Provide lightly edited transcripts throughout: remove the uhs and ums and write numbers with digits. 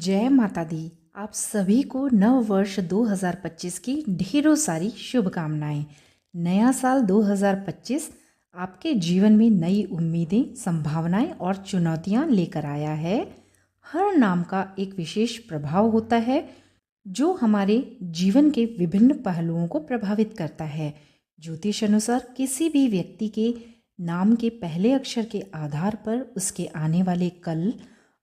जय माता दी। आप सभी को नव वर्ष 2025 की ढेरों सारी शुभकामनाएं। नया साल 2025 आपके जीवन में नई उम्मीदें, संभावनाएं और चुनौतियां लेकर आया है। हर नाम का एक विशेष प्रभाव होता है जो हमारे जीवन के विभिन्न पहलुओं को प्रभावित करता है। ज्योतिष अनुसार किसी भी व्यक्ति के नाम के पहले अक्षर के आधार पर उसके आने वाले कल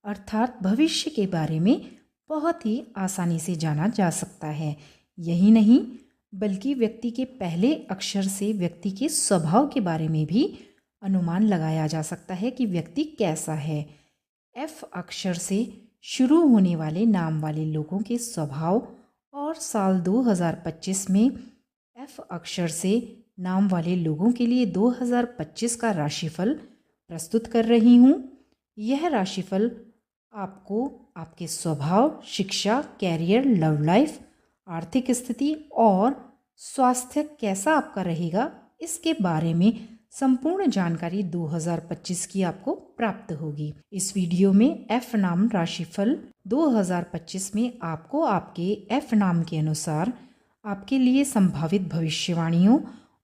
अर्थात भविष्य के बारे में बहुत ही आसानी से जाना जा सकता है। यही नहीं बल्कि व्यक्ति के पहले अक्षर से व्यक्ति के स्वभाव के बारे में भी अनुमान लगाया जा सकता है कि व्यक्ति कैसा है। एफ अक्षर से शुरू होने वाले नाम वाले लोगों के स्वभाव और साल 2025 में एफ अक्षर से नाम वाले लोगों के लिए 2025 का राशिफल प्रस्तुत कर रही हूँ। यह राशिफल आपको आपके स्वभाव, शिक्षा, कैरियर, लव लाइफ, आर्थिक स्थिति और स्वास्थ्य कैसा आपका रहेगा, इसके बारे में संपूर्ण जानकारी 2025 की आपको प्राप्त होगी। इस वीडियो में एफ नाम राशिफल 2025 में आपको आपके एफ नाम के अनुसार आपके लिए संभावित भविष्यवाणियों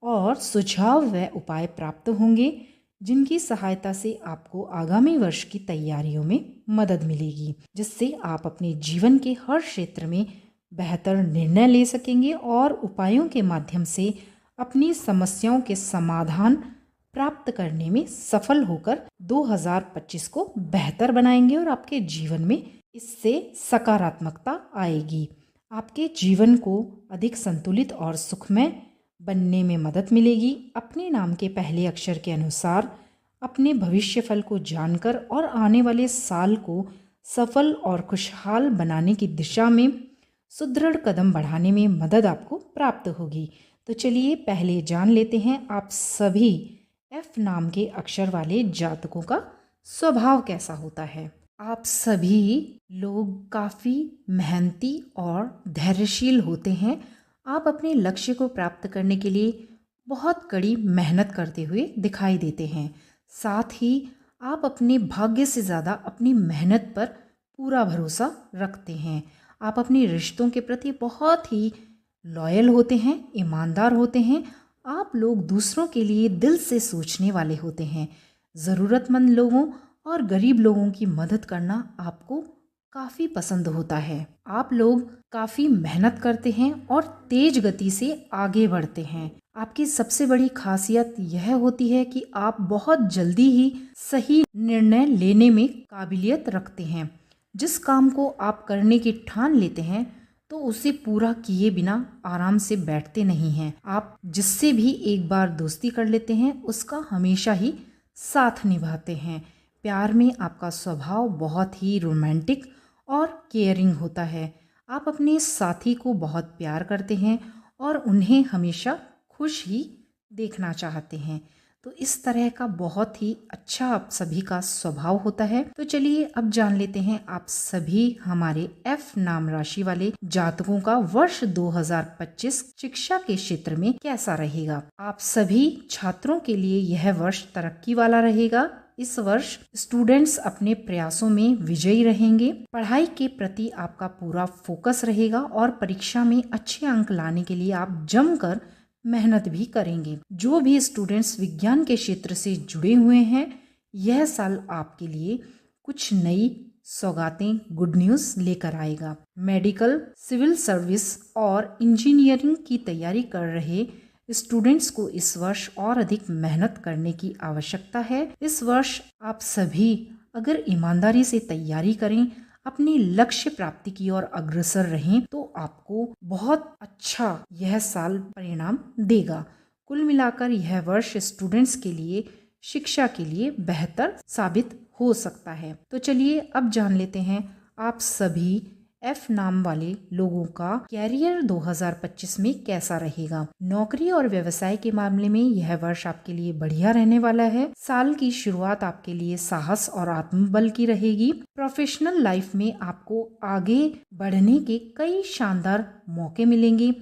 और सुझाव व उपाय प्राप्त होंगे जिनकी सहायता से आपको आगामी वर्ष की तैयारियों में मदद मिलेगी, जिससे आप अपने जीवन के हर क्षेत्र में बेहतर निर्णय ले सकेंगे और उपायों के माध्यम से अपनी समस्याओं के समाधान प्राप्त करने में सफल होकर 2025 को बेहतर बनाएंगे और आपके जीवन में इससे सकारात्मकता आएगी। आपके जीवन को अधिक संतुलित और सुखमय बनने में मदद मिलेगी। अपने नाम के पहले अक्षर के अनुसार अपने भविष्य फल को जानकर और आने वाले साल को सफल और खुशहाल बनाने की दिशा में सुदृढ़ कदम बढ़ाने में मदद आपको प्राप्त होगी। तो चलिए पहले जान लेते हैं आप सभी एफ नाम के अक्षर वाले जातकों का स्वभाव कैसा होता है। आप सभी लोग काफ़ी मेहनती और धैर्यशील होते हैं। आप अपने लक्ष्य को प्राप्त करने के लिए बहुत कड़ी मेहनत करते हुए दिखाई देते हैं। साथ ही आप अपने भाग्य से ज़्यादा अपनी मेहनत पर पूरा भरोसा रखते हैं। आप अपने रिश्तों के प्रति बहुत ही लॉयल होते हैं, ईमानदार होते हैं। आप लोग दूसरों के लिए दिल से सोचने वाले होते हैं। ज़रूरतमंद लोगों और गरीब लोगों की मदद करना आपको काफ़ी पसंद होता है। आप लोग काफ़ी मेहनत करते हैं और तेज गति से आगे बढ़ते हैं। आपकी सबसे बड़ी खासियत यह होती है कि आप बहुत जल्दी ही सही निर्णय लेने में काबिलियत रखते हैं। जिस काम को आप करने की ठान लेते हैं तो उसे पूरा किए बिना आराम से बैठते नहीं हैं। आप जिससे भी एक बार दोस्ती कर लेते हैं उसका हमेशा ही साथ निभाते हैं। प्यार में आपका स्वभाव बहुत ही रोमांटिक और केयरिंग होता है। आप अपने साथी को बहुत प्यार करते हैं और उन्हें हमेशा खुश ही देखना चाहते हैं। तो इस तरह का बहुत ही अच्छा आप सभी का स्वभाव होता है। तो चलिए अब जान लेते हैं आप सभी हमारे एफ नाम राशि वाले जातकों का वर्ष 2025 शिक्षा के क्षेत्र में कैसा रहेगा। आप सभी छात्रों के लिए यह वर्ष तरक्की वाला रहेगा। इस वर्ष स्टूडेंट्स अपने प्रयासों में विजयी रहेंगे। पढ़ाई के प्रति आपका पूरा फोकस रहेगा और परीक्षा में अच्छे अंक लाने के लिए आप जमकर मेहनत भी करेंगे। जो भी स्टूडेंट्स विज्ञान के क्षेत्र से जुड़े हुए हैं, यह साल आपके लिए कुछ नई सौगातें, गुड न्यूज़ लेकर आएगा। मेडिकल, सिविल सर्विस और इंजीनियरिंग की तैयारी कर रहे स्टूडेंट्स को इस वर्ष और अधिक मेहनत करने की आवश्यकता है। इस वर्ष आप सभी अगर ईमानदारी से तैयारी करें, अपनी लक्ष्य प्राप्ति की ओर अग्रसर रहें तो आपको बहुत अच्छा यह साल परिणाम देगा। कुल मिलाकर यह वर्ष स्टूडेंट्स के लिए, शिक्षा के लिए बेहतर साबित हो सकता है। तो चलिए अब जान लेते हैं आप सभी एफ नाम वाले लोगों का कैरियर 2025 में कैसा रहेगा। नौकरी और व्यवसाय के मामले में यह वर्ष आपके लिए बढ़िया रहने वाला है। साल की शुरुआत आपके लिए साहस और आत्मबल की रहेगी। प्रोफेशनल लाइफ में आपको आगे बढ़ने के कई शानदार मौके मिलेंगे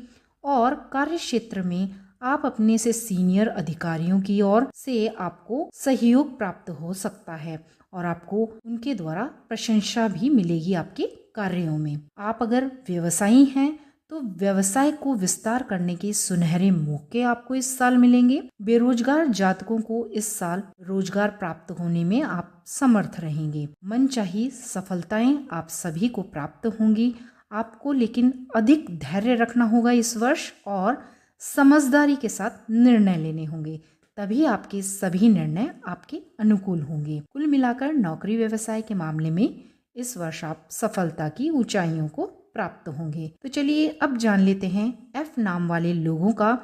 और कार्य क्षेत्र में आप अपने से सीनियर अधिकारियों की ओर से आपको सहयोग प्राप्त हो सकता है और आपको उनके द्वारा प्रशंसा भी मिलेगी आपके कार्यों में। आप अगर व्यवसायी हैं तो व्यवसाय को विस्तार करने के सुनहरे मौके आपको इस साल मिलेंगे। बेरोजगार जातकों को इस साल रोजगार प्राप्त होने में आप समर्थ रहेंगे। मनचाही सफलताएं आप सभी को प्राप्त होंगी। आपको लेकिन अधिक धैर्य रखना होगा इस वर्ष और समझदारी के साथ निर्णय लेने होंगे, तभी आपके सभी निर्णय आपके अनुकूल होंगे। कुल मिलाकर नौकरी व्यवसाय के मामले में इस वर्ष आप सफलता की ऊंचाइयों को प्राप्त होंगे। तो चलिए अब जान लेते हैं एफ नाम वाले लोगों का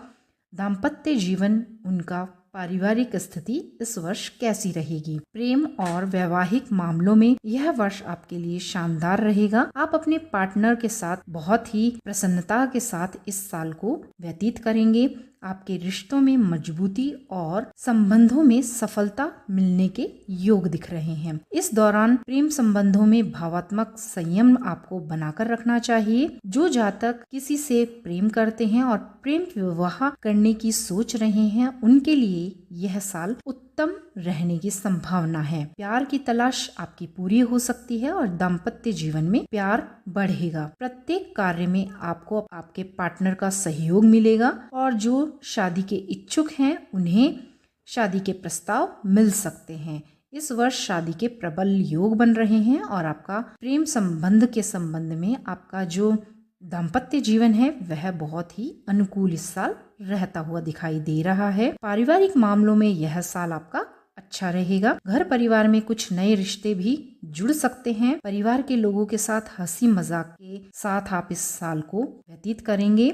दाम्पत्य जीवन, उनका पारिवारिक स्थिति इस वर्ष कैसी रहेगी। प्रेम और वैवाहिक मामलों में यह वर्ष आपके लिए शानदार रहेगा। आप अपने पार्टनर के साथ बहुत ही प्रसन्नता के साथ इस साल को व्यतीत करेंगे। आपके रिश्तों में मजबूती और संबंधों में सफलता मिलने के योग दिख रहे हैं। इस दौरान प्रेम संबंधों में भावात्मक संयम आपको बनाकर रखना चाहिए। जो जातक किसी से प्रेम करते हैं और प्रेम विवाह करने की सोच रहे हैं, उनके लिए यह साल उत्तम रहने की संभावना है। प्यार की तलाश आपकी पूरी हो सकती है और दाम्पत्य जीवन में प्यार बढ़ेगा। प्रत्येक कार्य में आपको आपके पार्टनर का सहयोग मिलेगा और जो शादी के इच्छुक हैं उन्हें शादी के प्रस्ताव मिल सकते हैं। इस वर्ष शादी के प्रबल योग बन रहे हैं और आपका प्रेम संबंध के संबंध में आपका जो दाम्पत्य जीवन है वह बहुत ही अनुकूल इस साल रहता हुआ दिखाई दे रहा है। पारिवारिक मामलों में यह साल आपका अच्छा रहेगा। घर परिवार में कुछ नए रिश्ते भी जुड़ सकते हैं। परिवार के लोगों के साथ हंसी मजाक के साथ आप इस साल को व्यतीत करेंगे।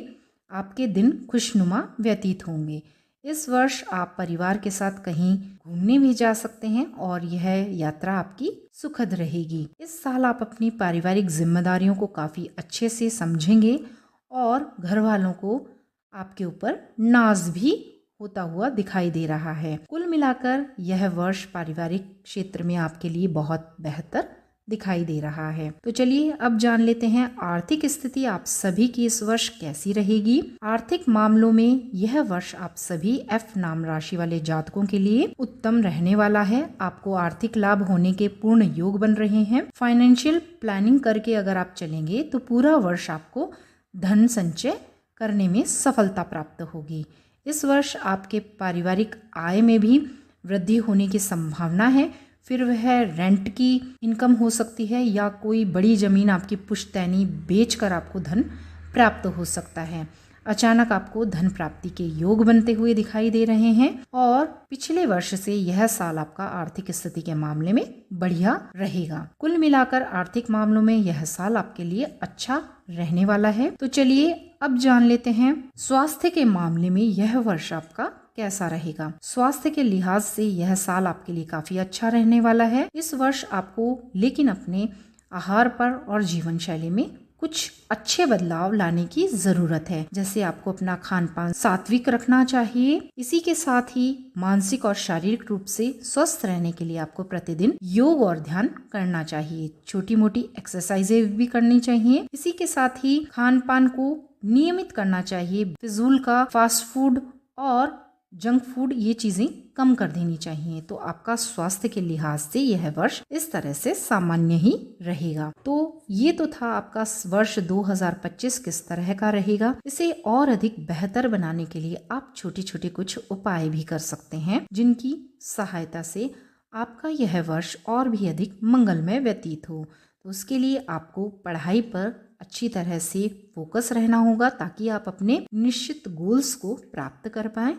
आपके दिन खुशनुमा व्यतीत होंगे। इस वर्ष आप परिवार के साथ कहीं घूमने भी जा सकते हैं और यह यात्रा आपकी सुखद रहेगी। इस साल आप अपनी पारिवारिक जिम्मेदारियों को काफी अच्छे से समझेंगे और घर वालों को आपके ऊपर नाज भी होता हुआ दिखाई दे रहा है। कुल मिलाकर यह वर्ष पारिवारिक क्षेत्र में आपके लिए बहुत बेहतर दिखाई दे रहा है। तो चलिए अब जान लेते हैं आर्थिक स्थिति आप सभी की इस वर्ष कैसी रहेगी। आर्थिक मामलों में यह वर्ष आप सभी एफ नाम राशि वाले जातकों के लिए उत्तम रहने वाला है। आपको आर्थिक लाभ होने के पूर्ण योग बन रहे हैं। फाइनेंशियल प्लानिंग करके अगर आप चलेंगे तो पूरा वर्ष आपको धन संचय करने में सफलता प्राप्त होगी। इस वर्ष आपके पारिवारिक आय में भी वृद्धि होने की संभावना है। फिर वह रेंट की इनकम हो सकती है या कोई बड़ी जमीन आपकी पुश्तैनी बेचकर आपको धन प्राप्त हो सकता है। अचानक आपको धन प्राप्ति के योग बनते हुए दिखाई दे रहे हैं और पिछले वर्ष से यह साल आपका आर्थिक स्थिति के मामले में बढ़िया रहेगा। कुल मिलाकर आर्थिक मामलों में यह साल आपके लिए अच्छा रहने वाला है। तो चलिए अब जान लेते हैं स्वास्थ्य के मामले में यह वर्ष आपका कैसा रहेगा। स्वास्थ्य के लिहाज से यह साल आपके लिए काफी अच्छा रहने वाला है। इस वर्ष आपको लेकिन अपने आहार पर और जीवन शैली में कुछ अच्छे बदलाव लाने की जरूरत है। जैसे आपको अपना खान पान सात्विक रखना चाहिए। इसी के साथ ही मानसिक और शारीरिक रूप से स्वस्थ रहने के लिए आपको प्रतिदिन योग और ध्यान करना चाहिए। छोटी मोटी एक्सरसाइजें भी करनी चाहिए। इसी के साथ ही खान पान को नियमित करना चाहिए। फिजूल का फास्ट फूड और जंक फूड ये चीजें कम कर देनी चाहिए। तो आपका स्वास्थ्य के लिहाज से यह वर्ष इस तरह से सामान्य ही रहेगा। तो ये तो था आपका वर्ष 2025 किस तरह का रहेगा। इसे और अधिक बेहतर बनाने के लिए आप छोटे छोटे कुछ उपाय भी कर सकते हैं, जिनकी सहायता से आपका यह वर्ष और भी अधिक मंगलमय व्यतीत हो। तो उसके लिए आपको पढ़ाई पर अच्छी तरह से फोकस रहना होगा ताकि आप अपने निश्चित गोल्स को प्राप्त कर पाएं।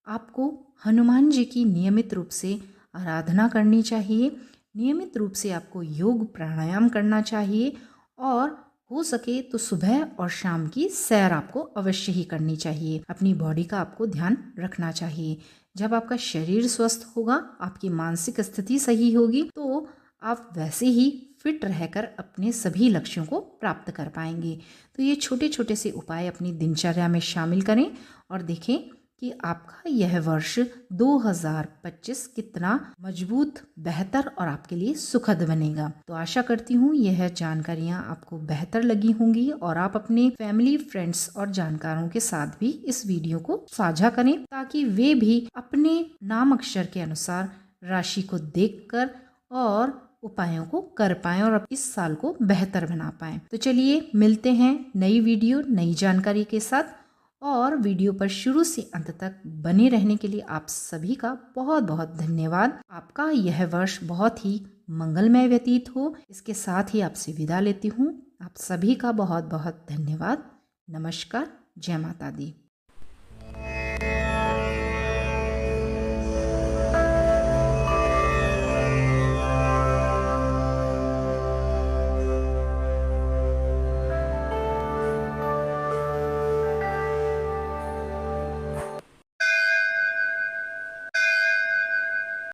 आपको हनुमान जी की नियमित रूप से आराधना करनी चाहिए। नियमित रूप से आपको योग प्राणायाम करना चाहिए और हो सके तो सुबह और शाम की सैर आपको अवश्य ही करनी चाहिए। अपनी बॉडी का आपको ध्यान रखना चाहिए। जब आपका शरीर स्वस्थ होगा, आपकी मानसिक स्थिति सही होगी, तो आप वैसे ही फिट रहकर अपने सभी लक्ष्यों को प्राप्त कर पाएंगे। तो ये छोटे छोटे से उपाय अपनी दिनचर्या में शामिल करें और देखें कि आपका यह वर्ष 2025 कितना मजबूत, बेहतर और आपके लिए सुखद बनेगा। तो आशा करती हूँ यह जानकारियाँ आपको बेहतर लगी होंगी और आप अपने फैमिली, फ्रेंड्स और जानकारों के साथ भी इस वीडियो को साझा करें, ताकि वे भी अपने नाम अक्षर के अनुसार राशि को देखकर और उपायों को कर पाएं और अब इस साल को बेहतर बना पाएं। तो चलिए मिलते हैं नई वीडियो, नई जानकारी के साथ। और वीडियो पर शुरू से अंत तक बने रहने के लिए आप सभी का बहुत बहुत धन्यवाद। आपका यह वर्ष बहुत ही मंगलमय व्यतीत हो, इसके साथ ही आपसे विदा लेती हूँ। आप सभी का बहुत बहुत धन्यवाद। नमस्कार। जय माता दी।